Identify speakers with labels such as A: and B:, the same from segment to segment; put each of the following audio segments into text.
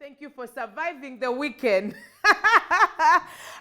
A: Thank you for surviving the weekend.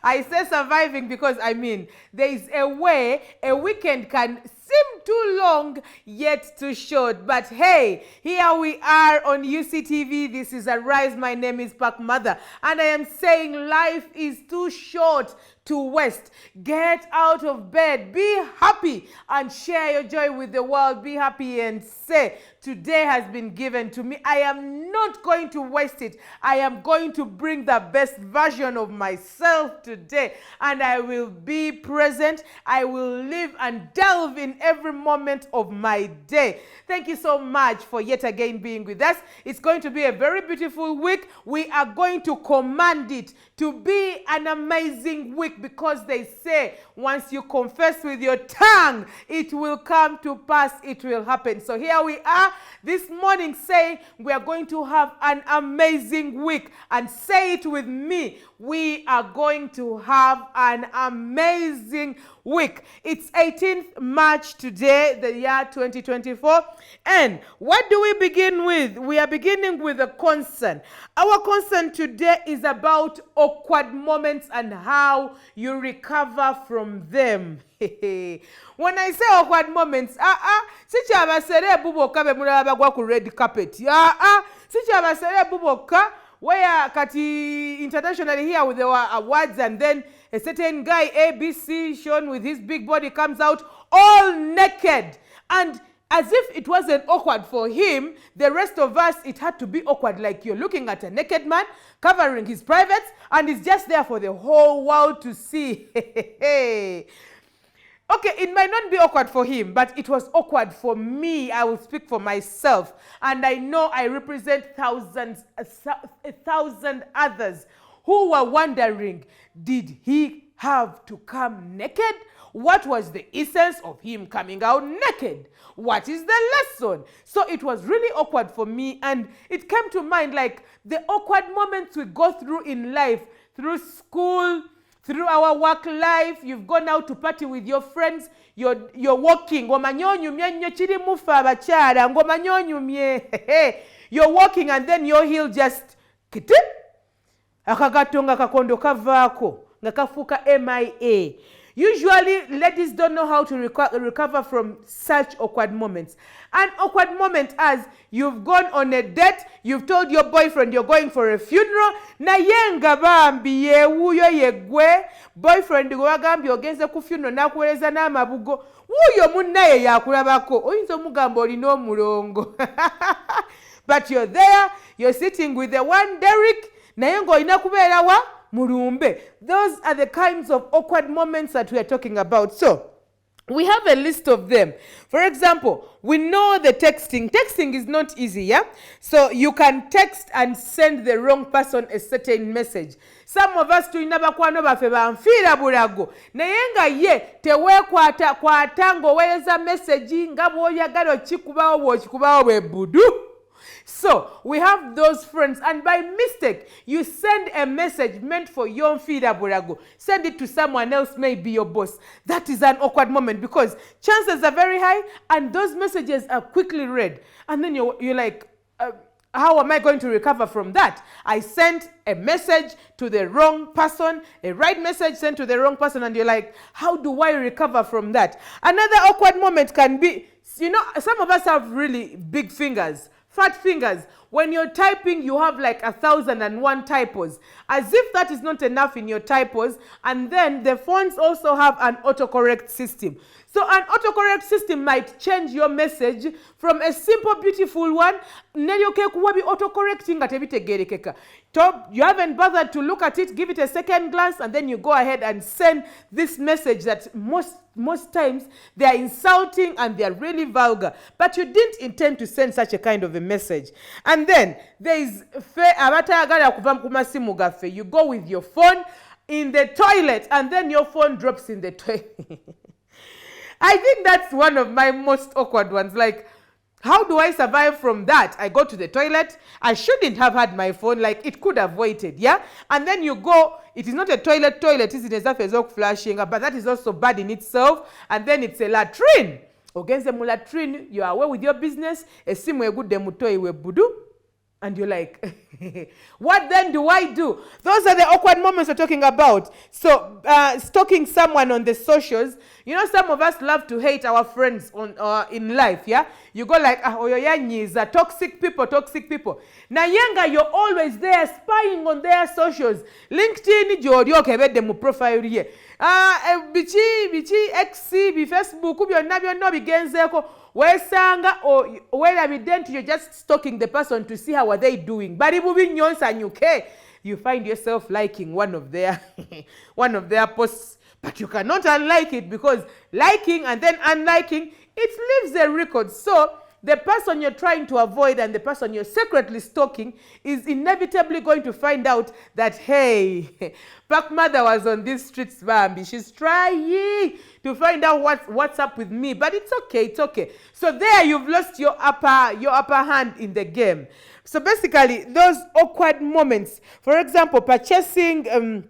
A: I say surviving because there is a way a weekend can seem too long yet too short. But hey, here we are on Uctv. This is Arise. My name is Park Mother, and I am saying life is too short to waste. Get out of bed, be happy, and share your joy with the world. Be happy and say, today has been given to me. I am not going to waste it. I am going to bring the best version of myself today, and I will be present. I will live and delve in every moment of my day. Thank you so much for yet again being with us. It's going to be a very beautiful week. We are going to command it to be an amazing week, because they say once you confess with your tongue, it will come to pass, it will happen. So here we are this morning saying we are going to have an amazing week, and say it with me. We are going to have an amazing week. It's 18th March today, the year 2024. And what do we begin with? We are beginning with a concern. Our concern today is about awkward moments and how you recover from them. When I say awkward moments, sikyabasere buboka be mulaba bagwa ku red carpet. Sikyabasere buboka where kati internationally here with the awards, and then a certain guy ABC shown with his big body comes out all naked, and as if it wasn't awkward for him, the rest of us, it had to be awkward. Like you're looking at a naked man covering his privates, and it's just there for the whole world to see. Okay, it might not be awkward for him, but it was awkward for me. I will speak for myself. And I know I represent thousands, a thousand others who were wondering, did he have to come naked? What was the essence of him coming out naked? What is the lesson? So it was really awkward for me, and it came to mind like the awkward moments we go through in life, through school, through our work life. You've gone out to party with your friends. You're walking. You're walking, and then your heel just akagatonga kakondo kavako ngakafuka MIA. Usually, ladies don't know how to recover from such awkward moments. An awkward moment as you've gone on a date, you've told your boyfriend you're going for a funeral, na yenga bambi wuyo yegwe, boyfriend gwagambi ogenze ku funeral nakuweleza n'amabugo, wuyo munnaye yakulabako, oyinza omugamba olina omulongo. But you're there, you're sitting with the one Derek, naye ng'olina kubeera wa mulumbe. Those are the kinds of awkward moments that we are talking about. So we have a list of them. For example, we know the texting. Texting is not easy, yeah? So you can text and send the wrong person a certain message. Some of us tulina bakwano baffe banfiira bulago. Naye nga ye teweekwata ng'oweereza message nga bw'oyagala okikubawo bw'okikubawo bwe budu. So we have those friends, and by mistake you send a message meant for your Fida Burago. Send it to someone else, maybe your boss. That is an awkward moment, because chances are very high, and those messages are quickly read. And then you're like, how am I going to recover from that? I sent a message to the wrong person, a right message sent to the wrong person, and you're like, how do I recover from that? Another awkward moment can be, some of us have really big fingers. Fat fingers. When you're typing, you have like 1,001 typos. As if that is not enough in your typos. And then the phones also have an autocorrect system. So an autocorrect system might change your message from a simple, beautiful one. You haven't bothered to look at it, give it a second glance, and then you go ahead and send this message that most times they are insulting and they are really vulgar. But you didn't intend to send such a kind of a message. And then there is you go with your phone in the toilet, and then your phone drops in the toilet. I think that's one of my most awkward ones. Like, how do I survive from that? I go to the toilet. I shouldn't have had my phone. Like, it could have waited, yeah? And then you go, it is not a toilet, it's in a flashing, but that is also bad in itself. And then it's a latrine. Against the latrine, you are away with your business. A simu good mutoy we budu. And you're like, what then do I do? Those are the awkward moments we're talking about. So, stalking someone on the socials. You know, some of us love to hate our friends on in life, yeah? You go like, oyoyanyiza, toxic people, toxic people. Na yenga, you're always there spying on their socials. LinkedIn, jodi okebede mu profile ye. Bichi, X, Facebook, byonna bigenzeko. Wesanga or when evident you're just stalking the person to see how are they doing. But you find yourself liking one of their posts, but you cannot unlike it because liking and then unliking, it leaves a record. So the person you're trying to avoid and the person you're secretly stalking is inevitably going to find out that, hey, Pac Mother was on these streets, Bambi. She's trying to find out what's up with me. But it's okay, it's okay. So there you've lost your upper hand in the game. So basically, those awkward moments, for example, purchasing,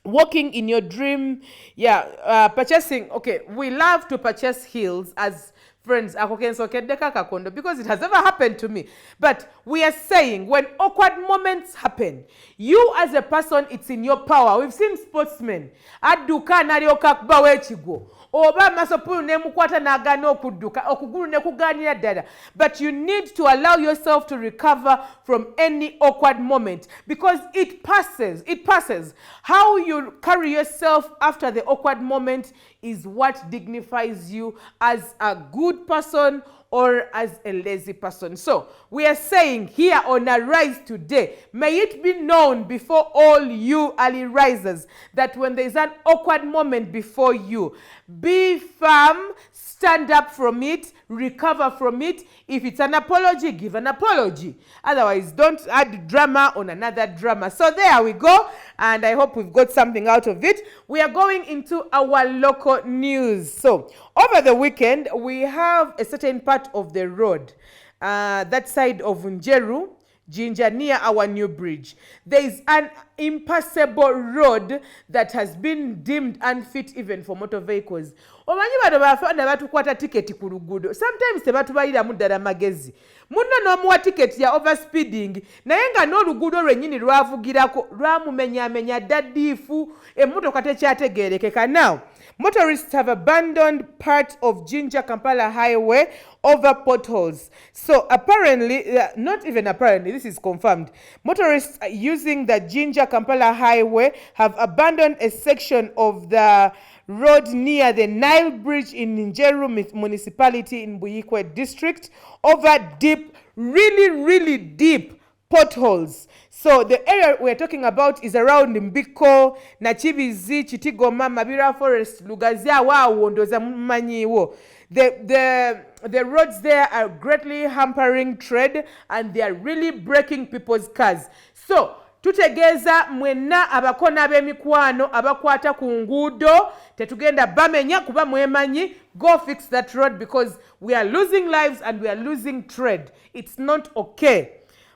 A: walking in your dream, purchasing, okay, we love to purchase heels as friends, because it has never happened to me. But we are saying when awkward moments happen, you as a person, it's in your power. We've seen sportsmen. Aduka narioka kubawe chigo. Oba masopulu ne mukwata nagano okuduka okugulu ne kuganira dada. But you need to allow yourself to recover from any awkward moment because it passes. It passes. How you carry yourself after the awkward moment is what dignifies you as a good person or as a lazy person. So we are saying here on Arise today, may it be known before all you early risers that when there is an awkward moment before you, be firm, stand up from it, recover from it. If it's an apology, give an apology. Otherwise, don't add drama on another drama. So there we go. And I hope we've got something out of it. We are going into our local news. So over the weekend, we have a certain part of the road, that side of Njeru, Jinja, near our new bridge. There is an impassable road that has been deemed unfit even for motor vehicles. Omanyi bano bafana batukwata tiketi ku luguudo. Sometimes tebatubalira muddala magezi. Munno n'omuwa tiketi ya overspeeding naye nga n'oluguudo lwennyini lwavugirako lwamumenyaamenya ddaddiifu emmotoka tekyategeerekeka. Now, motorists have abandoned part of Jinja Kampala Highway over potholes. So apparently, not even apparently, this is confirmed. Motorists using the Jinja Kampala Highway have abandoned a section of the road near the Nile Bridge in Njeru municipality in Buyikwe district over deep, really deep potholes. So the area we're talking about is around Mbiko, Nachibizi, Chitigoma, Mabira Forest, Lugazia, Wondoza Manyiwo. The roads there are greatly hampering trade and they are really breaking people's cars. So tutegeeza mwenna abakona b'emikwano abakwata ku nguudo tetugenda bamenya kuba mwemanyi, go fix that road because we are losing lives and we are losing trade. It's not okay.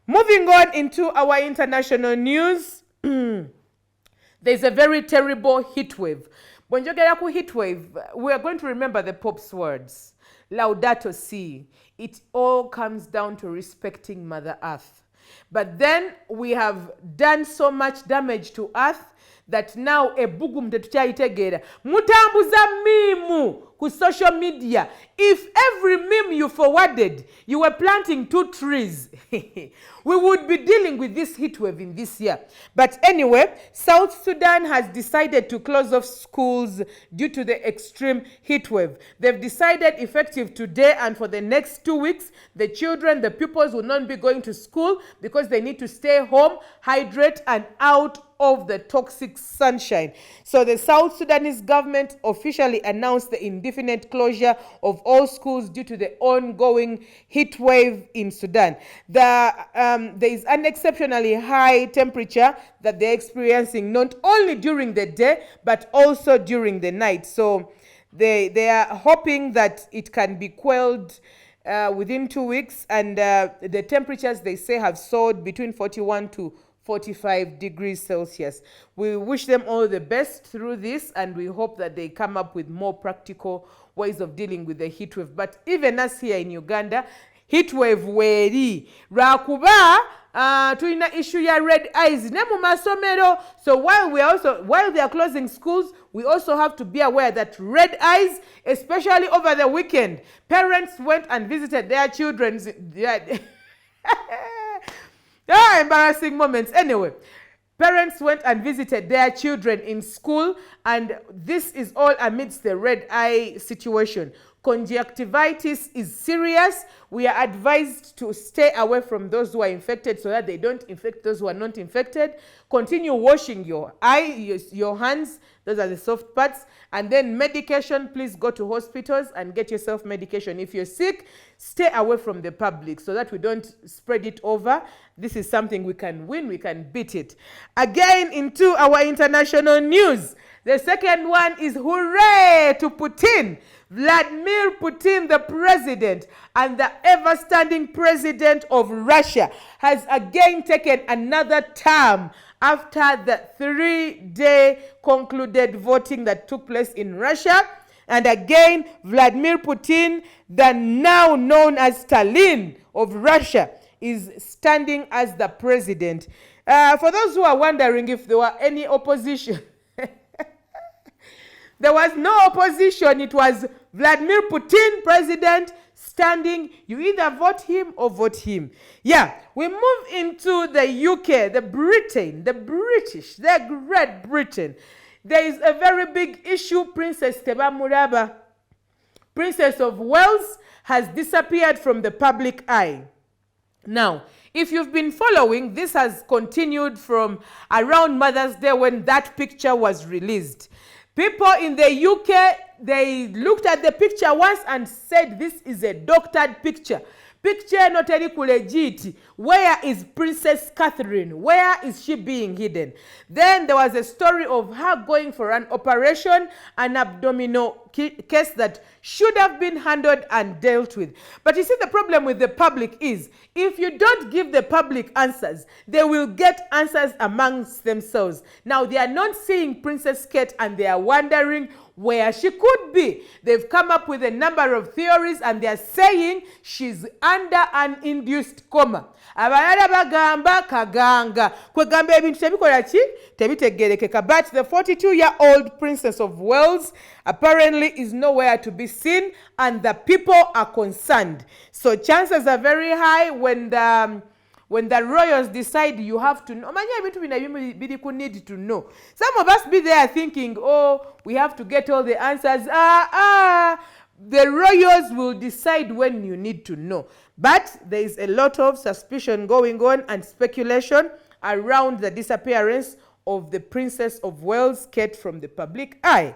A: Moving on into our international news, there's a very terrible heat wave. When you get a heat wave, we are going to remember the Pope's words, Laudato Si. It all comes down to respecting Mother Earth. But then we have done so much damage to Earth that now ebugum tetukyayitegeera. Mutambuza mimu ku social media. If every meme you forwarded, you were planting 2 trees, we would be dealing with this heat wave in this year. But anyway, South Sudan has decided to close off schools due to the extreme heat wave. They've decided effective today and for the next 2 weeks, the children, the pupils will not be going to school because they need to stay home, hydrate, and out of the toxic sunshine. So the South Sudanese government officially announced the indefinite closure of all schools due to the ongoing heat wave in Sudan. There is an exceptionally high temperature that they're experiencing not only during the day but also during the night. So they are hoping that it can be quelled within 2 weeks, and the temperatures they say have soared between 41 to 45 degrees Celsius. We wish them all the best through this, and we hope that they come up with more practical ways of dealing with the heat wave. But even us here in Uganda, heat wave weri lwakuba tulina issue ya red eyes ne mu masomero. So while they are closing schools, we also have to be aware that red eyes, especially over the weekend, parents went and visited their children's embarrassing moments. Anyway, parents went and visited their children in school, and this is all amidst the red eye situation. Conjunctivitis is serious. We are advised to stay away from those who are infected so that they don't infect those who are not infected. Continue washing your your hands. Those are the soft parts. And then medication, please go to hospitals and get yourself medication. If you're sick, stay away from the public so that we don't spread it over. This is something we can win, we can beat it. Again, into our international news. The second one is hooray to Putin. Vladimir Putin, the president and the ever-standing president of Russia, has again taken another term after the 3-day concluded voting that took place in Russia. And again, Vladimir Putin, the now known as Stalin of Russia, is standing as the president. For those who are wondering if there were any opposition, there was no opposition. It was Vladimir Putin, president, standing. You either vote him or vote him. Yeah, we move into the UK, the Britain, the British, the Great Britain. There is a very big issue. Princess Tebamuraba, Princess of Wales, has disappeared from the public eye. Now, if you've been following, this has continued from around Mother's Day when that picture was released. People in the UK, they looked at the picture once and said, this is a doctored picture. Picture not any legit. Where is Princess Catherine? Where is she being hidden? Then there was a story of her going for an operation, an abdominal case that should have been handled and dealt with. But you see, the problem with the public is, if you don't give the public answers, they will get answers amongst themselves. Now, they are not seeing Princess Kate and they are wondering where she could be. They've come up with a number of theories and they are saying she's under an induced coma. Abalala bagamba kaganga. Kwegamba ebintu tebikola ki? Tebitegerekeka. But the 42-year-old Princess of Wales apparently is nowhere to be seen and the people are concerned. So chances are very high when the royals decide you have to know. Need to know. Some of us be there thinking, oh, we have to get all the answers. The royals will decide when you need to know. But there is a lot of suspicion going on and speculation around the disappearance of the Princess of Wales, Kate, from the public eye.